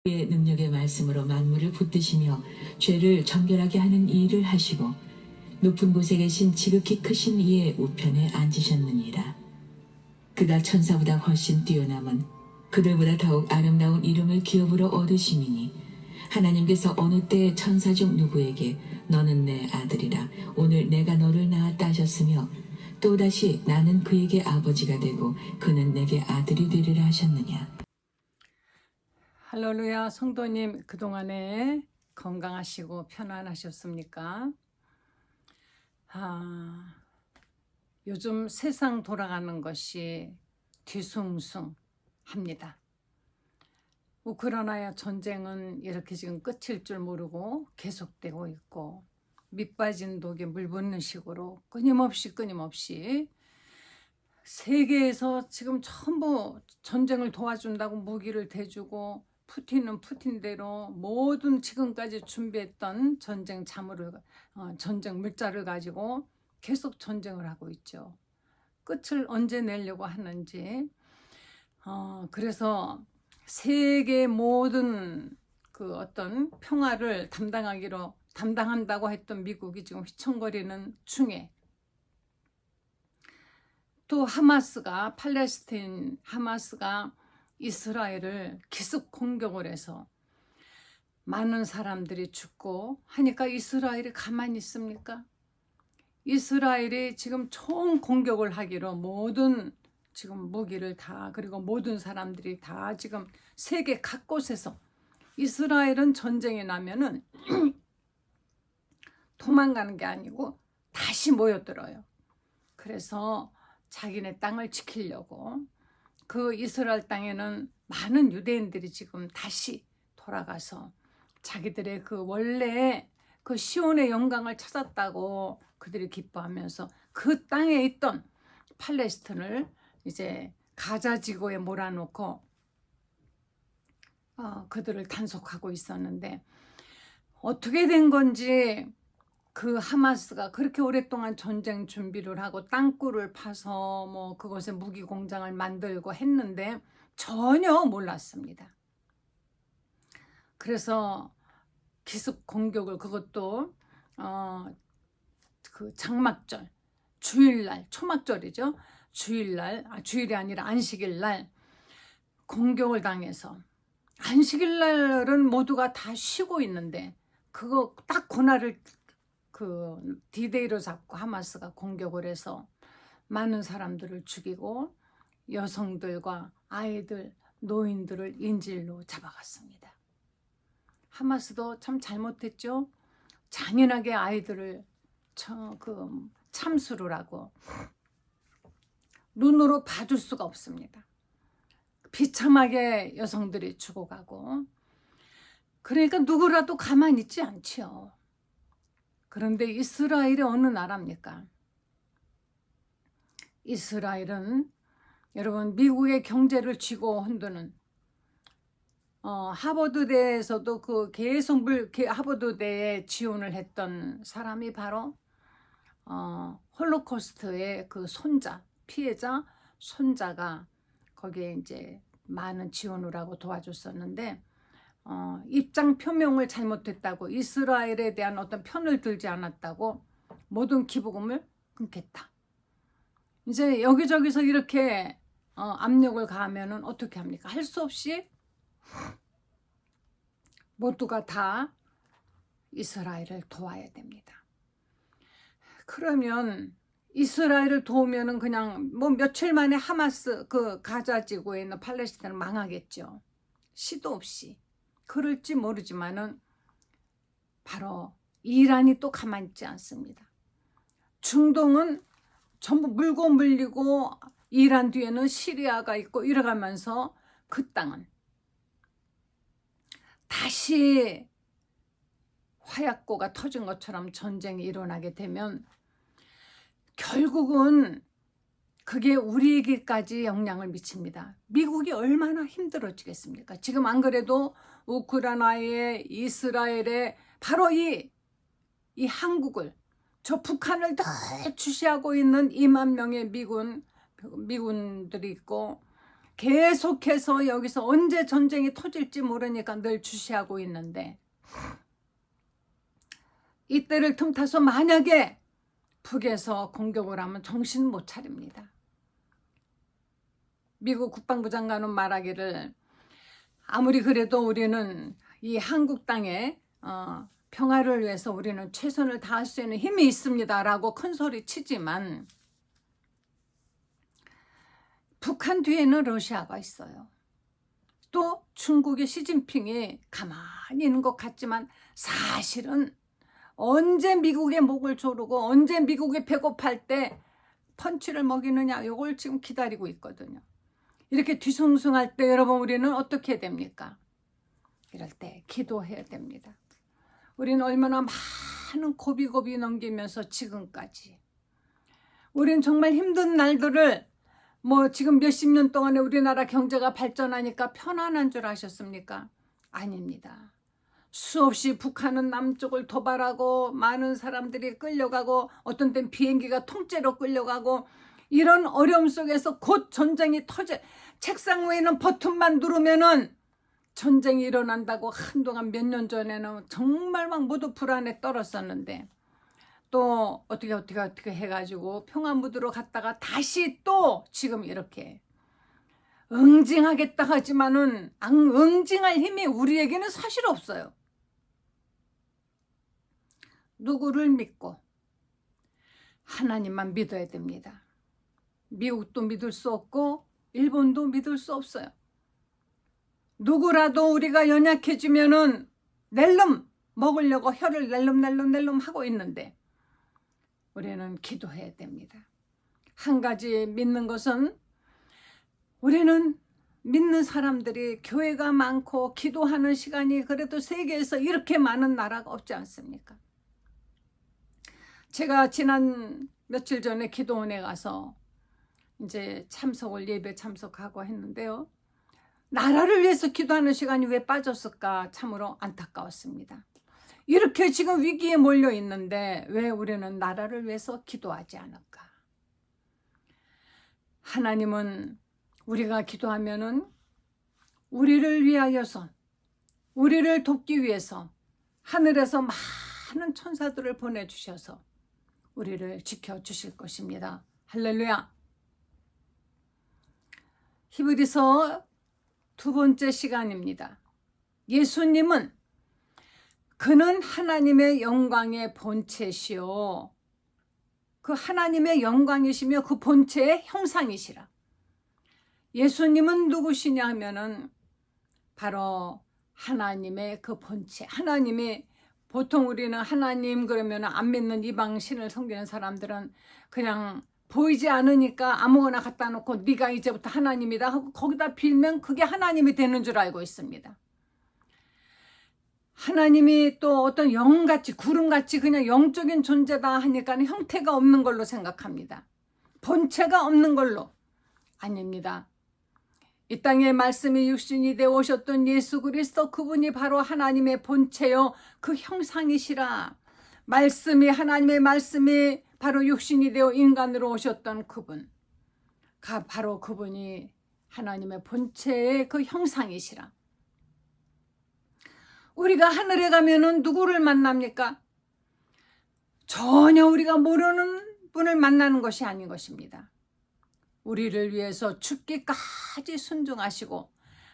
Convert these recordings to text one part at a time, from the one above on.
의 능력의 말씀으로 만물을 붙드시며 죄를 정결하게 하는 이 일을 하시고 높은 곳에 계신 지극히 크신 이의 우편에 앉으셨느니라. 그가 천사보다 훨씬 뛰어남은 그들보다 더욱 아름다운 이름을 기업으로 얻으심이니 하나님께서 어느 때에 천사 중 누구에게 너는 내 아들이라 오늘 내가 너를 낳았다 하셨으며 또다시 나는 그에게 아버지가 되고 그는 내게 아들이 되리라 하셨느냐. 할렐루야. 성도님, 그동안에 건강하시고 편안하셨습니까? 요즘 세상 돌아가는 것이 뒤숭숭합니다. 우크라이나 전쟁은 이렇게 지금 끝일 줄 모르고 계속되고 있고, 밑빠진 독에 물 붓는 식으로 끊임없이 세계에서 지금 전부 전쟁을 도와준다고 무기를 대주고, 푸틴은 푸틴대로 모든 지금까지 준비했던 전쟁 전쟁 물자를 가지고 계속 전쟁을 하고 있죠. 끝을 언제 내려고 하는지. 그래서 세계 모든 그 어떤 평화를 담당한다고 했던 미국이 지금 휘청거리는 중에, 또 팔레스타인 하마스가 이스라엘을 기습 공격을 해서 많은 사람들이 죽고 하니까 이스라엘이 가만히 있습니까? 이스라엘이 지금 총 공격을 하기로 모든 지금 무기를 다, 그리고 모든 사람들이 다 지금 세계 각곳에서, 이스라엘은 전쟁이 나면은 도망가는 게 아니고 다시 모여들어요. 그래서 자기네 땅을 지키려고 그 이스라엘 땅에는 많은 유대인들이 지금 다시 돌아가서 자기들의 그 원래 그 시온의 영광을 찾았다고 그들이 기뻐하면서 그 땅에 있던 팔레스틴을 이제 가자 지구에 몰아놓고 그들을 단속하고 있었는데, 어떻게 된 건지 그 하마스가 그렇게 오랫동안 전쟁 준비를 하고 땅굴을 파서 뭐 그곳에 무기 공장을 만들고 했는데 전혀 몰랐습니다. 그래서 기습 공격을, 그것도 그 장막절, 주일날, 초막절이죠. 주일이 아니라 안식일날 공격을 당해서, 안식일날은 모두가 다 쉬고 있는데 그거 딱 그날을 그 디데이로 잡고 하마스가 공격을 해서 많은 사람들을 죽이고 여성들과 아이들, 노인들을 인질로 잡아갔습니다. 하마스도 참 잘못했죠. 잔인하게 아이들을 참수를 하고 눈으로 봐줄 수가 없습니다. 비참하게 여성들이 죽어가고, 그러니까 누구라도 가만히 있지 않지요. 그런데 이스라엘이 어느 나라입니까? 이스라엘은 여러분 미국의 경제를 쥐고 흔드는, 하버드대에서도 하버드대에 지원을 했던 사람이 바로 홀로코스트의 그 피해자 손자가 거기에 이제 많은 지원을 하고 도와줬었는데, 입장 표명을 잘못했다고, 이스라엘에 대한 어떤 편을 들지 않았다고 모든 기부금을 끊겠다. 이제 여기저기서 이렇게 압력을 가하면은 어떻게 합니까? 할 수 없이 모두가 다 이스라엘을 도와야 됩니다. 그러면 이스라엘을 도우면은 그냥 뭐 며칠 만에 하마스 그 가자 지구에 있는 팔레스타인은 망하겠죠. 시도 없이. 그럴지 모르지만은 바로 이란이 또 가만히 있지 않습니다. 중동은 전부 물고 물리고 이란 뒤에는 시리아가 있고 이래가면서 그 땅은 다시 화약고가 터진 것처럼 전쟁이 일어나게 되면 결국은 그게 우리에게까지 영향을 미칩니다. 미국이 얼마나 힘들어지겠습니까? 지금 안 그래도 우크라이나에, 이스라엘에 바로 이 한국을, 저 북한을 늘 주시하고 있는 2만 명의 미군들이 있고, 계속해서 여기서 언제 전쟁이 터질지 모르니까 늘 주시하고 있는데, 이때를 틈타서 만약에 북에서 공격을 하면 정신 못 차립니다. 미국 국방부 장관은 말하기를, 아무리 그래도 우리는 이 한국 땅에 평화를 위해서 우리는 최선을 다할 수 있는 힘이 있습니다 라고 큰 소리 치지만, 북한 뒤에는 러시아가 있어요. 또 중국의 시진핑이 가만히 있는 것 같지만 사실은 언제 미국의 목을 조르고 언제 미국이 배고플 때 펀치를 먹이느냐, 이걸 지금 기다리고 있거든요. 이렇게 뒤숭숭할 때 여러분, 우리는 어떻게 해야 됩니까? 이럴 때 기도해야 됩니다. 우리는 얼마나 많은 고비고비 넘기면서 지금까지, 우리는 정말 힘든 날들을, 지금 몇십 년 동안에 우리나라 경제가 발전하니까 편안한 줄 아셨습니까? 아닙니다. 수없이 북한은 남쪽을 도발하고 많은 사람들이 끌려가고 어떤 땐 비행기가 통째로 끌려가고, 이런 어려움 속에서 곧 전쟁이 책상 위에 있는 버튼만 누르면은 전쟁이 일어난다고 한동안 몇 년 전에는 정말 막 모두 불안에 떨었었는데, 또 어떻게 해가지고 평화무드로 갔다가 다시 또 지금 이렇게 응징하겠다 하지만은 응징할 힘이 우리에게는 사실 없어요. 누구를 믿고? 하나님만 믿어야 됩니다. 미국도 믿을 수 없고 일본도 믿을 수 없어요. 누구라도 우리가 연약해지면은 낼름 먹으려고 혀를 낼름 하고 있는데, 우리는 기도해야 됩니다. 한 가지 믿는 것은, 우리는 믿는 사람들이 교회가 많고 기도하는 시간이 그래도 세계에서 이렇게 많은 나라가 없지 않습니까? 제가 지난 며칠 전에 기도원에 가서 이제 예배 참석하고 했는데요. 나라를 위해서 기도하는 시간이 왜 빠졌을까 참으로 안타까웠습니다. 이렇게 지금 위기에 몰려 있는데 왜 우리는 나라를 위해서 기도하지 않을까? 하나님은 우리가 기도하면은 우리를 위하여서, 우리를 돕기 위해서 하늘에서 많은 천사들을 보내주셔서 우리를 지켜주실 것입니다. 할렐루야. 히브리서 2번째 시간입니다. 예수님은 그는 하나님의 영광의 본체시요, 그 하나님의 영광이시며 그 본체의 형상이시라. 예수님은 누구시냐 하면은 바로 하나님의 그 본체. 하나님이, 보통 우리는 하나님 그러면 안 믿는 이방 신을 섬기는 사람들은 그냥 보이지 않으니까 아무거나 갖다 놓고 네가 이제부터 하나님이다 하고 거기다 빌면 그게 하나님이 되는 줄 알고 있습니다. 하나님이 또 어떤 영같이, 구름같이 그냥 영적인 존재다 하니까 형태가 없는 걸로 생각합니다. 본체가 없는 걸로. 아닙니다. 이 땅에 말씀이 육신이 되어 오셨던 예수 그리스도, 그분이 바로 하나님의 본체요 그 형상이시라. 말씀이, 하나님의 말씀이 바로 육신이 되어 인간으로 오셨던 그분, 바로 그분이 하나님의 본체의 그 형상이시라. 우리가 하늘에 가면은 누구를 만납니까? 전혀 우리가 모르는 분을 만나는 것이 아닌 것입니다. 우리를 위해서 죽기까지 순종하시고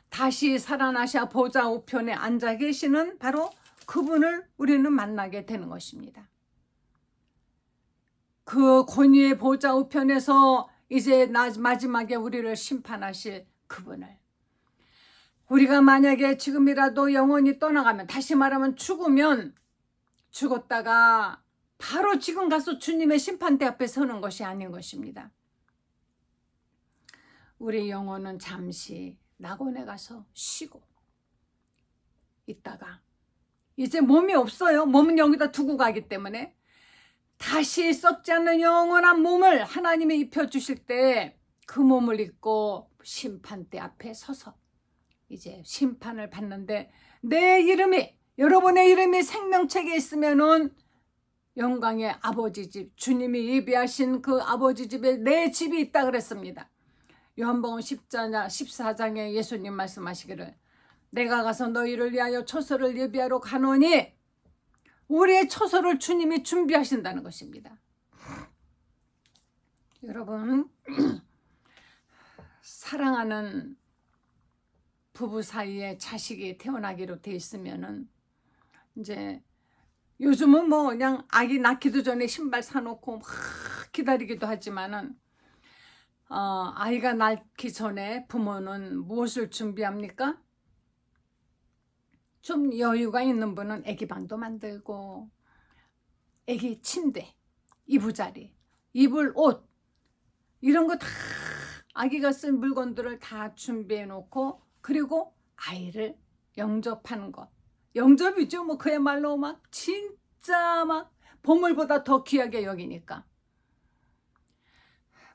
다시 살아나셔 보좌 우편에 앉아 계시는 바로 그분을 우리는 만나게 되는 것입니다. 그 권위의 보좌 우편에서 이제 마지막에 우리를 심판하실 그분을, 우리가 만약에 지금이라도 영원히 떠나가면, 다시 말하면 죽으면, 죽었다가 바로 지금 가서 주님의 심판대 앞에 서는 것이 아닌 것입니다. 우리 영혼은 잠시 낙원에 가서 쉬고 있다가, 이제 몸이 없어요. 몸은 여기다 두고 가기 때문에 다시 썩지 않는 영원한 몸을 하나님이 입혀주실 때 그 몸을 입고 심판대 앞에 서서 이제 심판을 받는데, 내 이름이, 여러분의 이름이 생명책에 있으면은 영광의 아버지 집, 주님이 예비하신 그 아버지 집에 내 집이 있다 그랬습니다. 요한복음 14장에 예수님 말씀하시기를 내가 가서 너희를 위하여 처소를 예비하러 가노니 우리의 처소를 주님이 준비하신다는 것입니다. 여러분, 사랑하는 부부 사이에 자식이 태어나기로 돼 있으면은 이제 요즘은 뭐 그냥 아기 낳기도 전에 신발 사놓고 막 기다리기도 하지만은 아이가 낳기 전에 부모는 무엇을 준비합니까? 좀 여유가 있는 분은 아기 방도 만들고 아기 침대, 이부자리, 입을 옷 이런 거 다 아기가 쓴 물건들을 다 준비해 놓고 그리고 아이를 영접하는 것. 영접이죠. 뭐 그야말로 막 진짜 막 보물보다 더 귀하게 여기니까.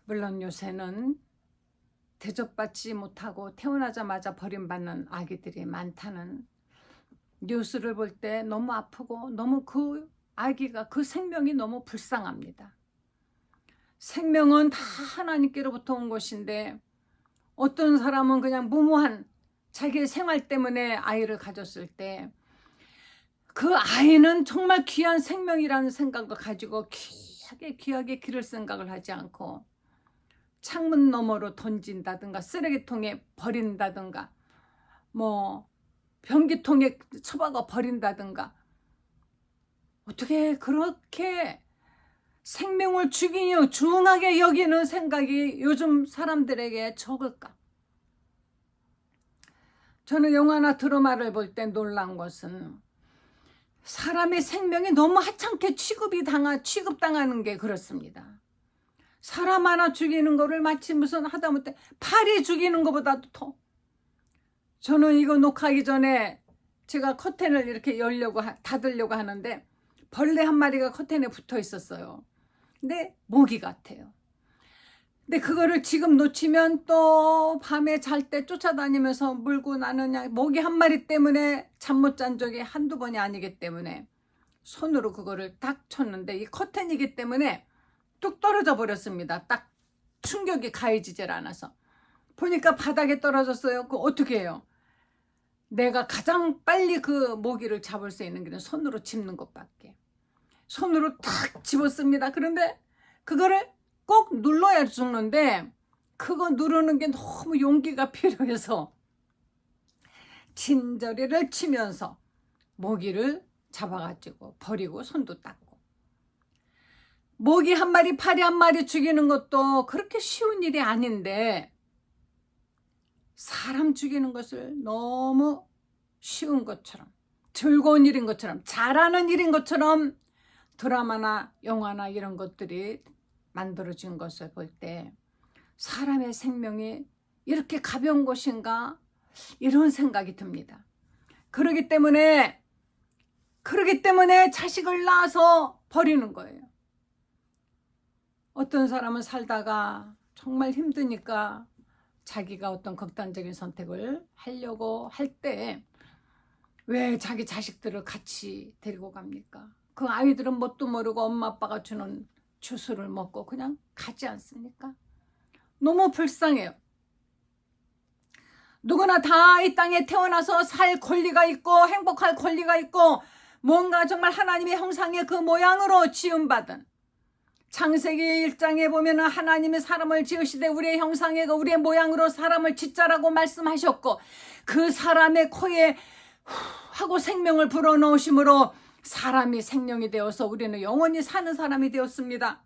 물론 요새는 대접받지 못하고 태어나자마자 버림받는 아기들이 많다는 뉴스를 볼 때 너무 아프고 너무 그 아기가 그 생명이 너무 불쌍합니다. 생명은 다 하나님께로부터 온 것인데 어떤 사람은 그냥 무모한 자기의 생활 때문에 아이를 가졌을 때 그 아이는 정말 귀한 생명이라는 생각을 가지고 귀하게 기를 생각을 하지 않고 창문 너머로 던진다든가 쓰레기통에 버린다든가 뭐 변기통에 처박아 버린다든가 어떻게 그렇게 생명을 죽이며 중하게 여기는 생각이 요즘 사람들에게 적을까? 저는 영화나 드라마를 볼 때 놀란 것은 사람의 생명이 너무 하찮게 취급당하는 게 그렇습니다. 사람 하나 죽이는 거를 마치 무슨 하다못해 파리 죽이는 것보다도 더. 저는 이거 녹화하기 전에 제가 커튼을 이렇게 닫으려고 하는데 벌레 한 마리가 커튼에 붙어 있었어요. 근데 모기 같아요. 근데 그거를 지금 놓치면 또 밤에 잘 때 쫓아다니면서 물고 나느냐 모기 한 마리 때문에 잠 못 잔 적이 한두 번이 아니기 때문에 손으로 그거를 딱 쳤는데 이 커튼이기 때문에 뚝 떨어져 버렸습니다. 딱 충격이 가해지질 않아서. 보니까 바닥에 떨어졌어요. 그거 어떻게 해요? 내가 가장 빨리 그 모기를 잡을 수 있는 길은 손으로 짚는 것밖에. 손으로 탁 집었습니다. 그런데 그거를 꼭 눌러야 죽는데 그거 누르는 게 너무 용기가 필요해서 친저리를 치면서 모기를 잡아가지고 버리고 손도 닦고 모기 한 마리 파리 한 마리 죽이는 것도 그렇게 쉬운 일이 아닌데 사람 죽이는 것을 너무 쉬운 것처럼 즐거운 일인 것처럼 잘하는 일인 것처럼 드라마나 영화나 이런 것들이 만들어진 것을 볼 때 사람의 생명이 이렇게 가벼운 것인가 이런 생각이 듭니다. 그러기 때문에 자식을 낳아서 버리는 거예요. 어떤 사람은 살다가 정말 힘드니까 자기가 어떤 극단적인 선택을 하려고 할 때 왜 자기 자식들을 같이 데리고 갑니까? 그 아이들은 뭣도 모르고 엄마 아빠가 주는 주스를 먹고 그냥 가지 않습니까? 너무 불쌍해요. 누구나 다 이 땅에 태어나서 살 권리가 있고 행복할 권리가 있고 뭔가 정말 하나님의 형상의 그 모양으로 지음받은 창세기 1장에 보면 하나님이 사람을 지으시되 우리의 형상의 우리의 모양으로 사람을 짓자라고 말씀하셨고 그 사람의 코에 하고 생명을 불어넣으심으로 사람이 생명이 되어서 우리는 영원히 사는 사람이 되었습니다.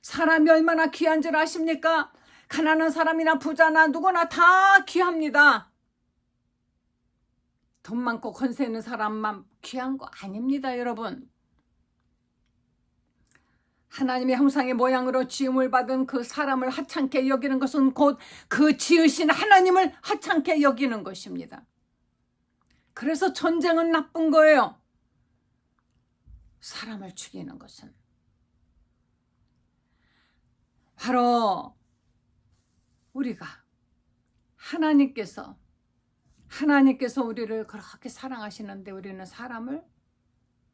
사람이 얼마나 귀한 줄 아십니까? 가난한 사람이나 부자나 누구나 다 귀합니다. 돈 많고 권세 있는 사람만 귀한 거 아닙니다, 여러분. 하나님의 형상의 모양으로 지음을 받은 그 사람을 하찮게 여기는 것은 곧 그 지으신 하나님을 하찮게 여기는 것입니다. 그래서 전쟁은 나쁜 거예요. 사람을 죽이는 것은. 바로 우리가 하나님께서 우리를 그렇게 사랑하시는데 우리는 사람을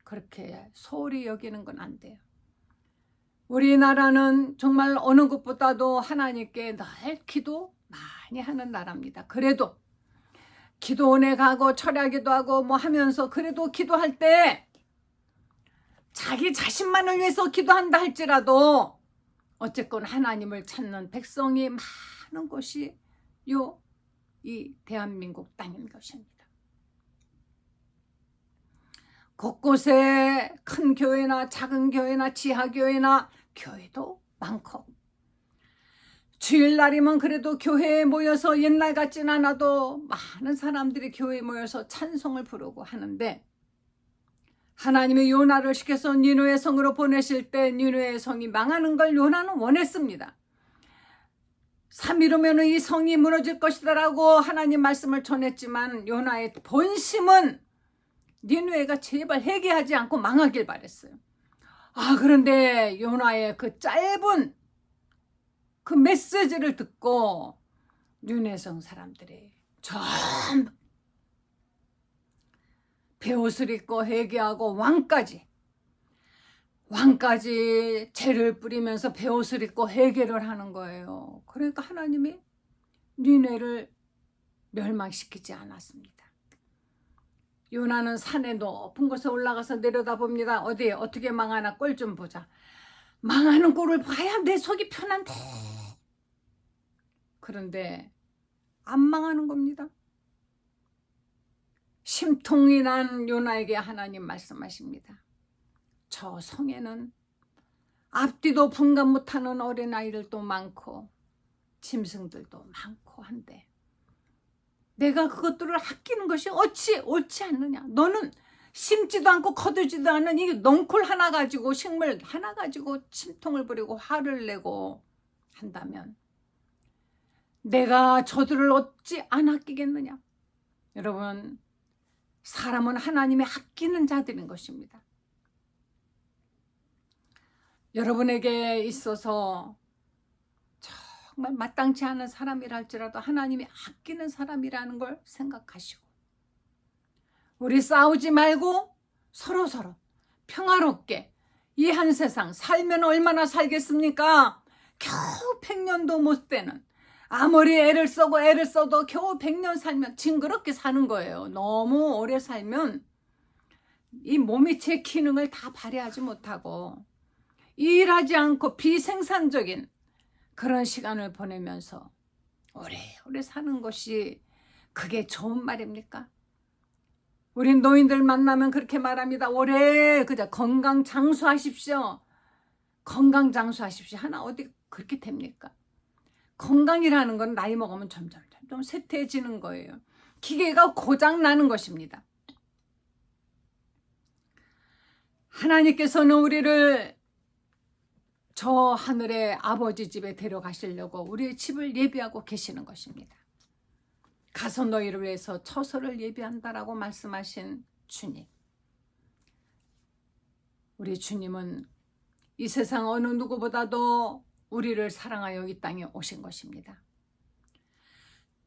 그렇게 소홀히 여기는 건 안 돼요. 우리나라는 정말 어느 곳보다도 하나님께 늘 많이 하는 나라입니다. 그래도 기도원에 가고 철야기도 하고 뭐 하면서 그래도 기도할 때 자기 자신만을 위해서 기도한다 할지라도 어쨌건 하나님을 찾는 백성이 많은 곳이 이 대한민국 땅인 것입니다. 곳곳에 큰 교회나 작은 교회나 지하교회나 교회도 많고 주일날이면 그래도 교회에 모여서 옛날 같진 않아도 많은 사람들이 교회에 모여서 찬송을 부르고 하는데 하나님이 요나를 시켜서 니느웨 성으로 보내실 때 니느웨 성이 망하는 걸 요나는 원했습니다. 3일이면 이 성이 무너질 것이다라고 하나님 말씀을 전했지만 요나의 본심은 니느웨가 제발 회개하지 않고 망하길 바랬어요. 그런데 요나의 그 짧은 그 메시지를 듣고 니느웨성 사람들이 전부 베옷을 입고 회개하고 왕까지 죄를 뿌리면서 베옷을 입고 회개를 하는 거예요. 그러니까 하나님이 니느웨를 멸망시키지 않았습니다. 요나는 산에 높은 곳에 올라가서 내려다봅니다. 어디에 어떻게 망하나 꼴 좀 보자. 망하는 꼴을 봐야 내 속이 편한데. 그런데 안 망하는 겁니다. 심통이 난 요나에게 하나님 말씀하십니다. 저 성에는 앞뒤도 분간 못하는 어린아이들도 많고 짐승들도 많고 한데 내가 그것들을 아끼는 것이 어찌 옳지 않느냐. 너는 심지도 않고 거두지도 않은 이 넝쿨 하나 가지고 식물 하나 가지고 심통을 부리고 화를 내고 한다면 내가 저들을 어찌 안 아끼겠느냐. 여러분, 사람은 하나님이 아끼는 자들인 것입니다. 여러분에게 있어서 정말 마땅치 않은 사람이라 할지라도 하나님이 아끼는 사람이라는 걸 생각하시고 우리 싸우지 말고 서로서로 평화롭게 이 한 세상 살면 얼마나 살겠습니까? 겨우 100년도 못 되는 아무리 애를 써도 겨우 100년 살면 징그럽게 사는 거예요. 너무 오래 살면 이 몸이 제 기능을 다 발휘하지 못하고 일하지 않고 비생산적인 그런 시간을 보내면서 오래오래 사는 것이 그게 좋은 말입니까? 우리 노인들 만나면 그렇게 말합니다. 오래 그저 건강 장수하십시오. 건강 장수하십시오. 하나 어디 그렇게 됩니까? 건강이라는 건 나이 먹으면 점점 쇠퇴해지는 거예요. 기계가 고장 나는 것입니다. 하나님께서는 우리를 저 하늘의 아버지 집에 데려가시려고 우리의 집을 예비하고 계시는 것입니다. 가서 너희를 위해서 처소를 예비한다라고 말씀하신 주님. 우리 주님은 이 세상 어느 누구보다도 우리를 사랑하여 이 땅에 오신 것입니다.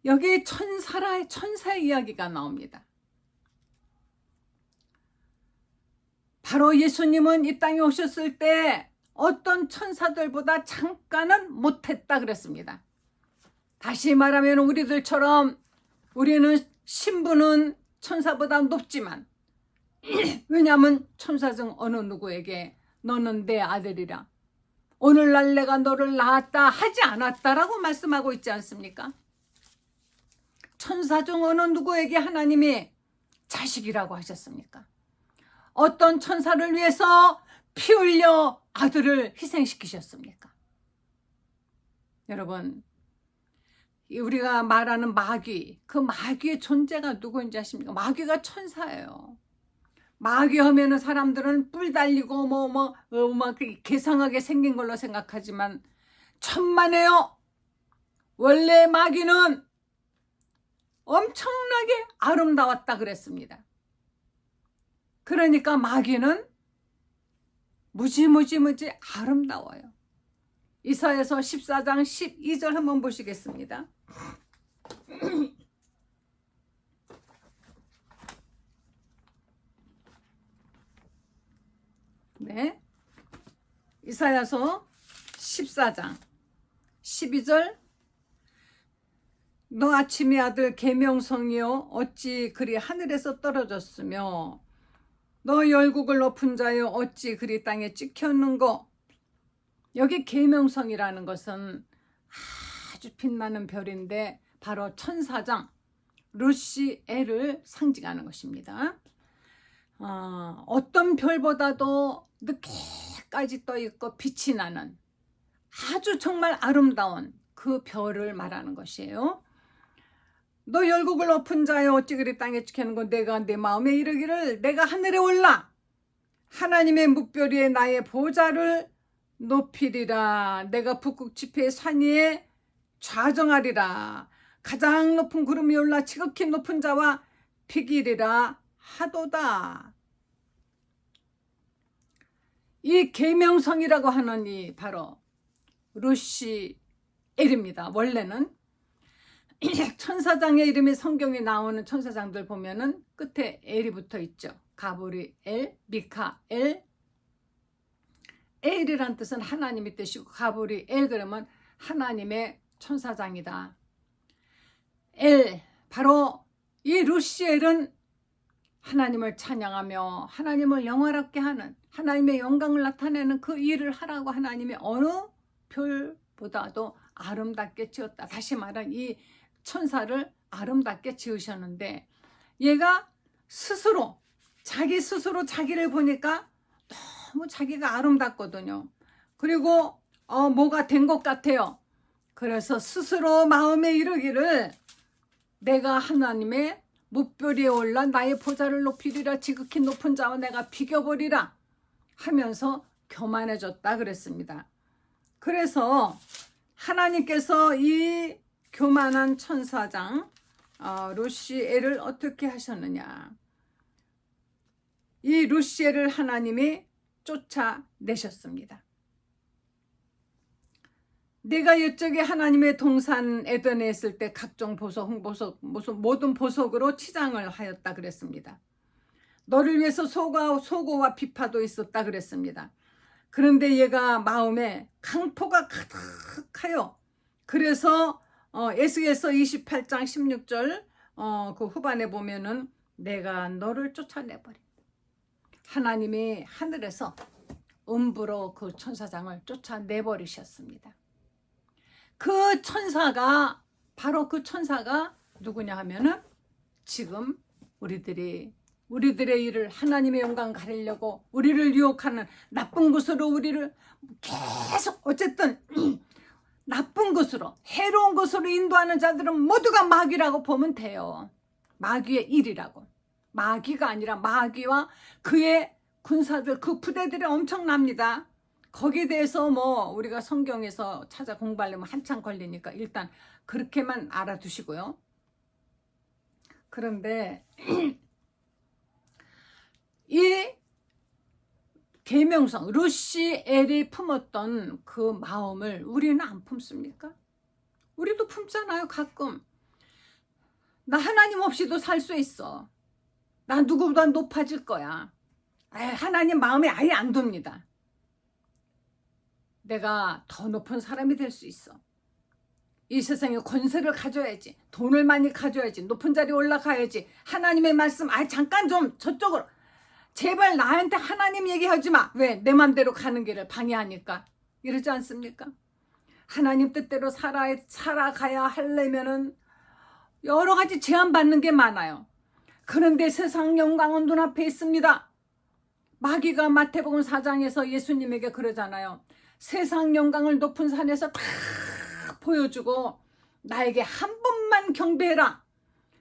여기 천사의 이야기가 나옵니다. 바로 예수님은 이 땅에 오셨을 때 어떤 천사들보다 잠깐은 못했다 그랬습니다. 다시 말하면 우리들처럼 우리는 신분은 천사보다 높지만 왜냐하면 천사 중 어느 누구에게 너는 내 아들이라 오늘날 내가 너를 낳았다 하지 않았다라고 말씀하고 있지 않습니까? 천사 중 어느 누구에게 하나님이 자식이라고 하셨습니까? 어떤 천사를 위해서 피 흘려 아들을 희생시키셨습니까? 여러분, 우리가 말하는 마귀, 그 마귀의 존재가 누구인지 아십니까? 마귀가 천사예요. 마귀 하면은 사람들은 뿔 달리고 개상하게 생긴 걸로 생각하지만 천만에요. 원래 마귀는 엄청나게 아름다웠다 그랬습니다. 그러니까 마귀는 무지 아름다워요. 이사야서 14장 12절 한번 보시겠습니다. 네, 이사야서 14장 12절 너 아침의 아들 계명성이여 어찌 그리 하늘에서 떨어졌으며 너 열국을 높은 자여 어찌 그리 땅에 찍혔는고. 여기 계명성이라는 것은 아주 빛나는 별인데 바로 천사장 루시엘을 상징하는 것입니다. 어떤 별보다도 늦게까지 떠 있고 빛이 나는 아주 정말 아름다운 그 별을 말하는 것이에요. 너 열국을 높은 자여 어찌 그리 땅에 찍히는고. 내가 내 마음에 이르기를 내가 하늘에 올라 하나님의 묵별 위에 나의 보좌를 높이리라. 내가 북극 지폐의 산 위에 좌정하리라. 가장 높은 구름이 올라 지극히 높은 자와 비기리라 하도다. 이 계명성이라고 하는 이 바로 루시엘입니다. 원래는 천사장의 이름이 성경에 나오는 천사장들 보면은 끝에 엘이 붙어 있죠. 가브리엘, 미카엘. 엘이란 뜻은 하나님의 뜻이고 가브리엘 그러면 하나님의 천사장이다. 엘, 바로 이 루시엘은 하나님을 찬양하며 하나님을 영화롭게 하는 하나님의 영광을 나타내는 그 일을 하라고 하나님의 어느 별보다도 아름답게 지었다. 다시 말한 이 천사를 아름답게 지으셨는데 얘가 스스로 자기 스스로 자기를 보니까 너무 자기가 아름답거든요. 그리고 뭐가 된 것 같아요. 그래서 스스로 마음에 이르기를 내가 하나님의 묵별 위에 올라 나의 보좌를 높이리라. 지극히 높은 자와 내가 비겨버리라 하면서 교만해졌다 그랬습니다. 그래서 하나님께서 이 교만한 천사장 루시엘을 어떻게 하셨느냐. 이 루시엘을 하나님이 쫓아내셨습니다. 내가 이쪽에 하나님의 동산 에덴에 있을 때 각종 보석, 흑보석, 모든 보석으로 치장을 하였다 그랬습니다. 너를 위해서 소고와 비파도 있었다 그랬습니다. 그런데 얘가 마음에 강포가 가득하여 그래서 에스겔서 28장 16절 그 후반에 보면은 내가 너를 쫓아내버린다. 하나님이 하늘에서 음부로 그 천사장을 쫓아내버리셨습니다. 그 천사가 바로 그 천사가 누구냐 하면은 지금 우리들의 일을 하나님의 영광 가리려고 우리를 유혹하는 나쁜 것으로 우리를 계속 어쨌든 나쁜 것으로 해로운 것으로 인도하는 자들은 모두가 마귀라고 보면 돼요. 마귀의 일이라고. 마귀가 아니라 마귀와 그의 군사들 그 부대들이 엄청납니다. 거기에 대해서 뭐 우리가 성경에서 찾아 공부하려면 한참 걸리니까 일단 그렇게만 알아두시고요. 그런데 이 계명성 루시엘이 품었던 그 마음을 우리는 안 품습니까? 우리도 품잖아요. 가끔 나 하나님 없이도 살 수 있어. 나 누구보다 높아질 거야. 하나님 마음에 아예 안 둡니다. 내가 더 높은 사람이 될 수 있어. 이 세상에 권세를 가져야지. 돈을 많이 가져야지. 높은 자리에 올라가야지. 하나님의 말씀 잠깐 좀 저쪽으로. 제발 나한테 하나님 얘기하지 마. 왜? 내 맘대로 가는 길을 방해하니까. 이러지 않습니까? 하나님 뜻대로 살아가야 하려면은 여러 가지 제한받는 게 많아요. 그런데 세상 영광은 눈앞에 있습니다. 마귀가 마태복음 4장에서 예수님에게 그러잖아요. 세상 영광을 높은 산에서 다 보여주고 나에게 한 번만 경배해라.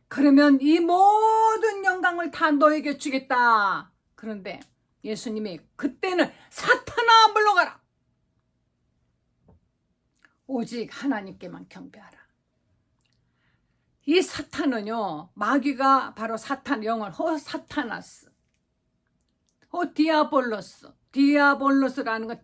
그러면 이 모든 영광을 다 너에게 주겠다. 그런데 예수님이 그때는 사탄아 물러가라. 오직 하나님께만 경배하라. 이 사탄은요, 마귀가 바로 사탄 영어로 사타나스, 디아볼로스라는 거,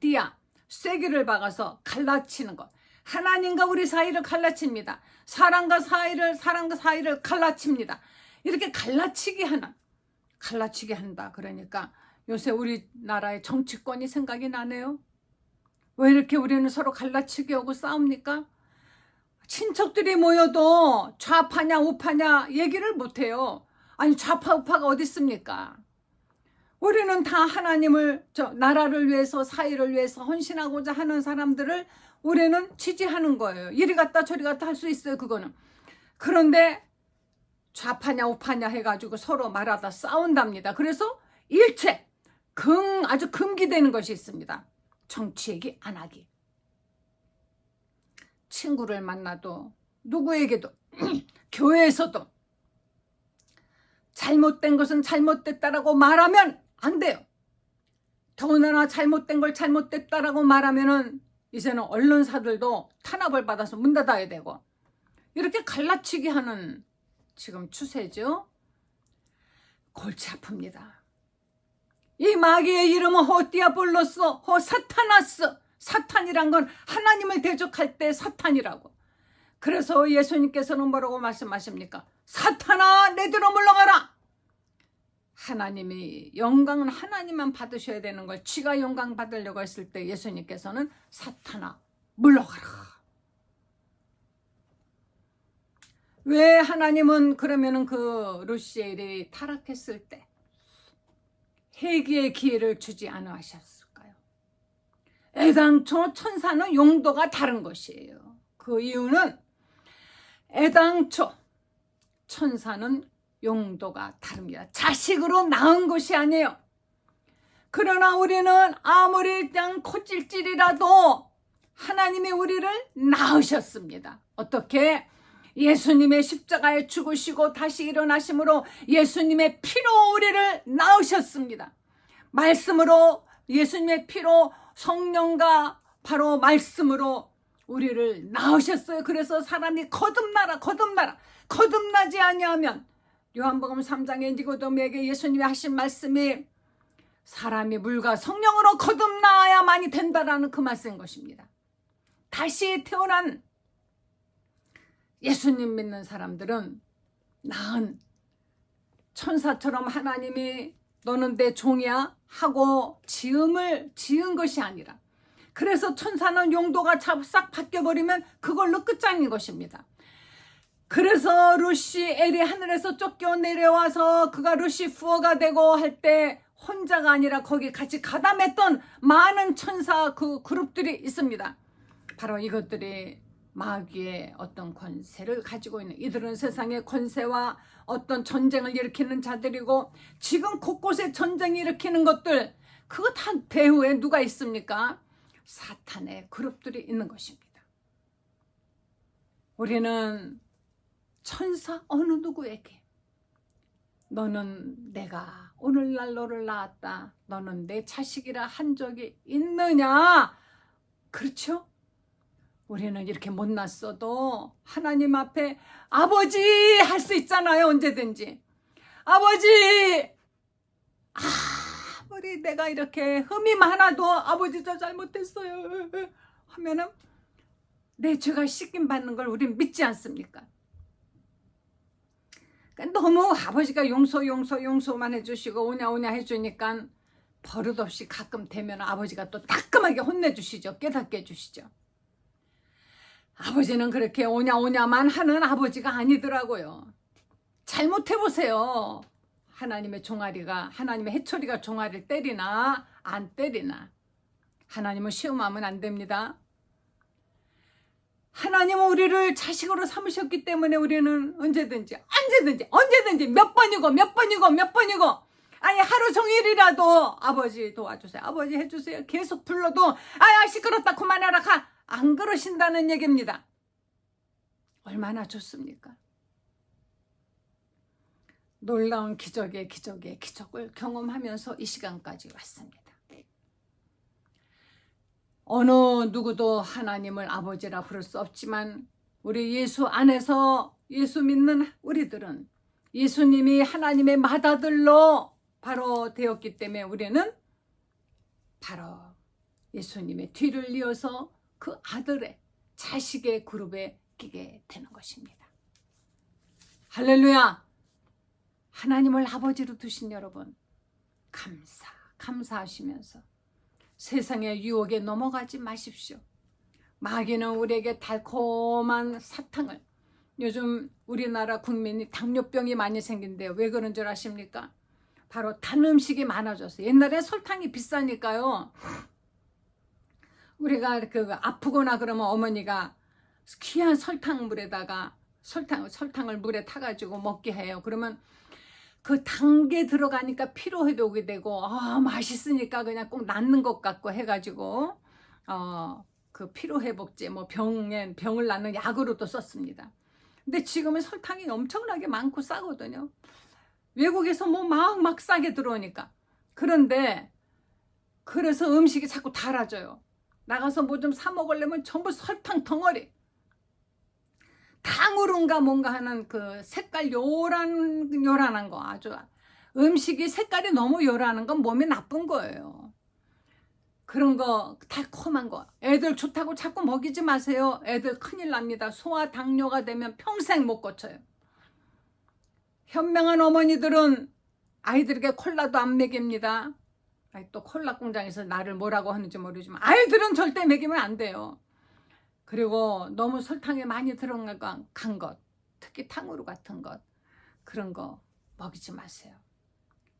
쐐기를 박아서 갈라치는 것. 하나님과 우리 사이를 갈라칩니다. 사람과 사이를 갈라칩니다. 이렇게 갈라치게 한다. 그러니까 요새 우리나라의 정치권이 생각이 나네요. 왜 이렇게 우리는 서로 갈라치게 하고 싸웁니까? 친척들이 모여도 좌파냐 우파냐 얘기를 못해요. 아니 좌파 우파가 어디 있습니까? 우리는 다 하나님을 나라를 위해서 사회를 위해서 헌신하고자 하는 사람들을 우리는 지지하는 거예요. 이리 갔다 저리 갔다 할 수 있어요. 그거는. 그런데 좌파냐 우파냐 해가지고 서로 말하다 싸운답니다. 그래서 일체 아주 금기되는 것이 있습니다. 정치 얘기 안 하기. 친구를 만나도 누구에게도 교회에서도 잘못된 것은 잘못됐다라고 말하면 안 돼요. 더군다나 잘못된 걸 잘못됐다라고 말하면은 이제는 언론사들도 탄압을 받아서 문 닫아야 되고 이렇게 갈라치기 하는 지금 추세죠. 골치 아픕니다. 이 마귀의 이름은 호디아볼로스, 호사타나스. 사탄이란 건 하나님을 대적할 때 사탄이라고. 그래서 예수님께서는 뭐라고 말씀하십니까? 사탄아 내게로 물러가라. 하나님이 영광은 하나님만 받으셔야 되는 걸 지가 영광 받으려고 했을 때 예수님께서는 사탄아 물러가라. 왜 하나님은 그러면은 그 루시엘이 타락했을 때 회개의 기회를 주지 않으셨을까요? 애당초 천사는 용도가 다른 것이에요. 그 이유는 애당초 천사는 용도가 다릅니다. 자식으로 낳은 것이 아니에요. 그러나 우리는 아무리 그냥 코찔찔이라도 하나님이 우리를 낳으셨습니다. 어떻게? 예수님의 십자가에 죽으시고 다시 일어나심으로 예수님의 피로 우리를 낳으셨습니다. 말씀으로 예수님의 피로 성령과 바로 말씀으로 우리를 낳으셨어요. 그래서 사람이 거듭나지 아니하면 요한복음 3장에 니고데모에게 예수님이 하신 말씀이 사람이 물과 성령으로 거듭나야만이 된다라는 그 말씀인 것입니다. 다시 태어난 예수님 믿는 사람들은 나은 천사처럼 하나님이 너는 내 종이야 하고 지은 것이 아니라, 그래서 천사는 용도가 싹 바뀌어버리면 그걸로 끝장인 것입니다. 그래서 루시엘이 하늘에서 쫓겨 내려와서 그가 루시푸어가 되고 할 때 혼자가 아니라 거기 같이 가담했던 많은 천사 그 그룹들이 있습니다. 바로 이것들이 마귀의 어떤 권세를 가지고 있는, 이들은 세상의 권세와 어떤 전쟁을 일으키는 자들이고, 지금 곳곳에 전쟁 일으키는 것들, 그거 다 배후에 누가 있습니까? 사탄의 그룹들이 있는 것입니다. 우리는 천사 어느 누구에게 너는 내가 오늘날 너를 낳았다, 너는 내 자식이라 한 적이 있느냐? 그렇죠? 우리는 이렇게 못났어도 하나님 앞에 아버지 할 수 있잖아요. 언제든지. 아버지, 아무리 내가 이렇게 흠임 하나도 아버지 저 잘못했어요 하면은 내 죄가 씻김 받는 걸 우린 믿지 않습니까? 그러니까 너무 아버지가 용서만 해주시고 오냐 해주니까 버릇없이 가끔 되면 아버지가 또 따끔하게 혼내주시죠. 깨닫게 해주시죠. 아버지는 그렇게 오냐만 하는 아버지가 아니더라고요. 잘못해보세요. 하나님의 종아리가, 하나님의 해초리가 종아리를 때리나 안 때리나. 하나님은 시험하면 안 됩니다. 하나님은 우리를 자식으로 삼으셨기 때문에 우리는 언제든지 몇 번이고 아니 하루 종일이라도 아버지 도와주세요, 아버지 해주세요 계속 불러도 아야 시끄럽다 그만해라 가, 안 그러신다는 얘기입니다. 얼마나 좋습니까? 놀라운 기적의 기적을 경험하면서 이 시간까지 왔습니다. 어느 누구도 하나님을 아버지라 부를 수 없지만 우리 예수 안에서 예수 믿는 우리들은 예수님이 하나님의 맏아들로 바로 되었기 때문에 우리는 바로 예수님의 뒤를 이어서 그 아들의 자식의 그룹에 끼게 되는 것입니다. 할렐루야. 하나님을 아버지로 두신 여러분 감사하시면서 세상의 유혹에 넘어가지 마십시오. 마귀는 우리에게 달콤한 사탕을, 요즘 우리나라 국민이 당뇨병이 많이 생긴대요. 왜 그런 줄 아십니까? 바로 단 음식이 많아져서. 옛날에 설탕이 비싸니까요. 우리가 아프거나 그러면 어머니가 귀한 설탕물에다가 설탕을 물에 타가지고 먹게 해요. 그러면 그 단 게 들어가니까 피로회도 오게 되고, 맛있으니까 그냥 꼭 낫는 것 같고 해가지고, 그 피로회복제, 뭐 병을 낫는 약으로도 썼습니다. 근데 지금은 설탕이 엄청나게 많고 싸거든요. 외국에서 뭐 막 싸게 들어오니까. 그런데 그래서 음식이 자꾸 달아져요. 나가서 뭐 좀 사 먹으려면 전부 설탕 덩어리. 탕후루인가 뭔가 하는 그 색깔 요란한 거, 아주 음식이 색깔이 너무 요란한 건 몸에 나쁜 거예요. 그런 거 달콤한 거 애들 좋다고 자꾸 먹이지 마세요. 애들 큰일 납니다. 소아 당뇨가 되면 평생 못 고쳐요. 현명한 어머니들은 아이들에게 콜라도 안 먹입니다. 또 콜라 공장에서 나를 뭐라고 하는지 모르지만 아이들은 절대 먹이면 안 돼요. 그리고 너무 설탕에 많이 들어간 것, 특히 탕후루 같은 것, 그런 거 먹이지 마세요.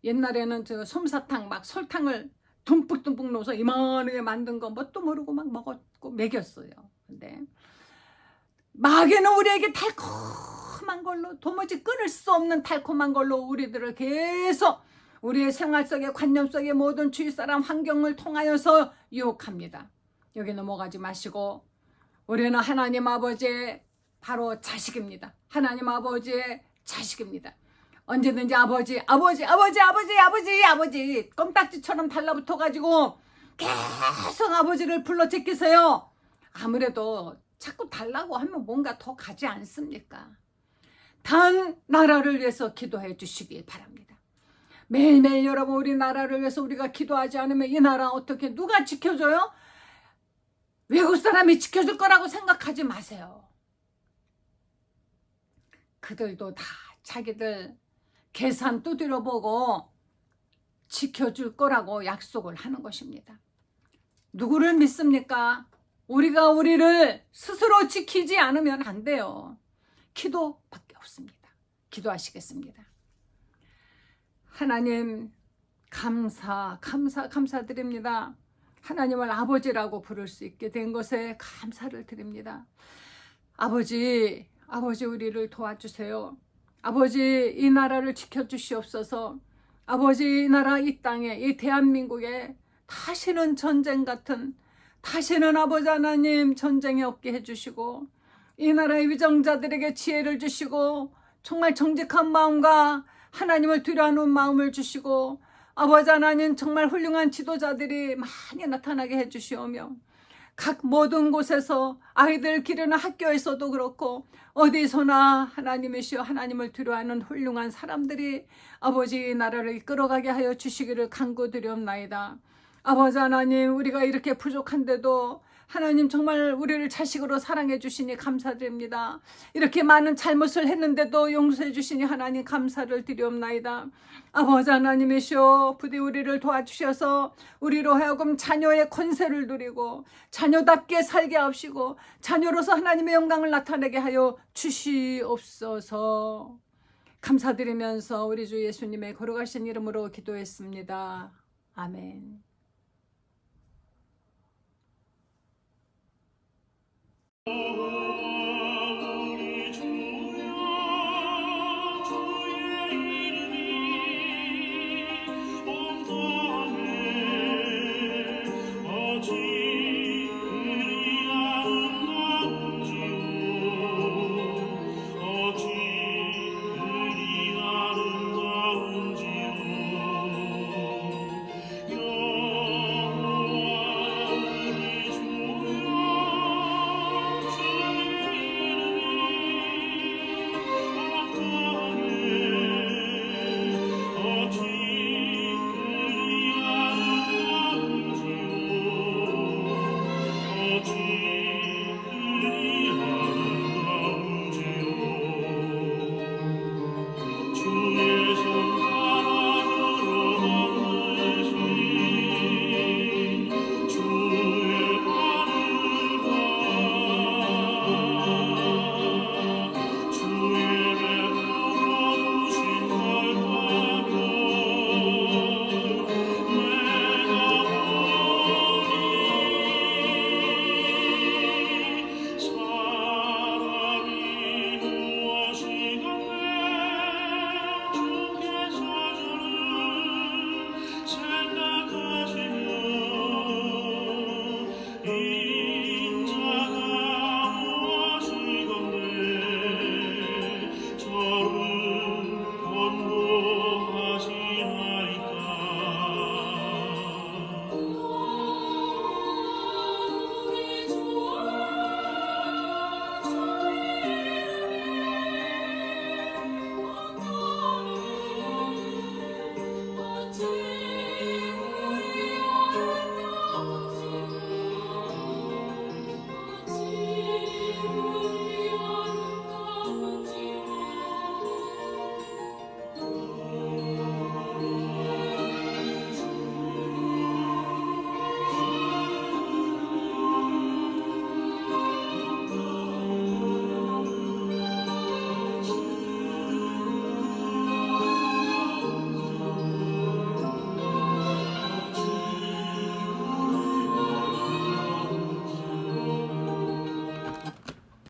옛날에는 저 솜사탕 막 설탕을 듬뿍듬뿍 넣어서 이만하게 만든 거 뭣도 모르고 막 먹었고 먹였어요. 근데 마귀는 우리에게 달콤한 걸로, 도무지 끊을 수 없는 달콤한 걸로 우리들을 계속 우리의 생활 속에, 관념 속에, 모든 주위 사람 환경을 통하여서 유혹합니다. 여기 넘어가지 마시고, 우리는 하나님 아버지의 바로 자식입니다. 하나님 아버지의 자식입니다. 언제든지 아버지 껌딱지처럼 달라붙어가지고 계속 아버지를 불러 제끼세요. 아무래도 자꾸 달라고 하면 뭔가 더 가지 않습니까? 단 나라를 위해서 기도해 주시길 바랍니다. 매일매일 여러분, 우리 나라를 위해서 우리가 기도하지 않으면 이 나라 어떻게 누가 지켜줘요? 외국 사람이 지켜줄 거라고 생각하지 마세요. 그들도 다 자기들 계산 두드려 보고 지켜줄 거라고 약속을 하는 것입니다. 누구를 믿습니까? 우리가 우리를 스스로 지키지 않으면 안 돼요. 기도밖에 없습니다. 기도하시겠습니다. 하나님, 감사드립니다. 하나님을 아버지라고 부를 수 있게 된 것에 감사를 드립니다. 아버지 우리를 도와주세요. 아버지, 이 나라를 지켜주시옵소서. 아버지, 이 나라, 이 땅에, 이 대한민국에 다시는 전쟁 같은, 다시는 아버지 하나님 전쟁이 없게 해주시고, 이 나라의 위정자들에게 지혜를 주시고, 정말 정직한 마음과 하나님을 두려워하는 마음을 주시고, 아버지 하나님 정말 훌륭한 지도자들이 많이 나타나게 해주시오며, 각 모든 곳에서 아이들 기르는 학교에서도 그렇고 어디서나 하나님이시여 하나님을 두려워하는 훌륭한 사람들이 아버지 나라를 이끌어가게 하여 주시기를 간구드리옵나이다. 아버지 하나님, 우리가 이렇게 부족한데도 하나님 정말 우리를 자식으로 사랑해 주시니 감사드립니다. 이렇게 많은 잘못을 했는데도 용서해 주시니 하나님 감사를 드리옵나이다. 아버지 하나님이시여, 부디 우리를 도와주셔서 우리로 하여금 자녀의 권세를 누리고 자녀답게 살게 하시고 자녀로서 하나님의 영광을 나타내게 하여 주시옵소서. 감사드리면서 우리 주 예수님의 거룩하신 이름으로 기도했습니다. 아멘.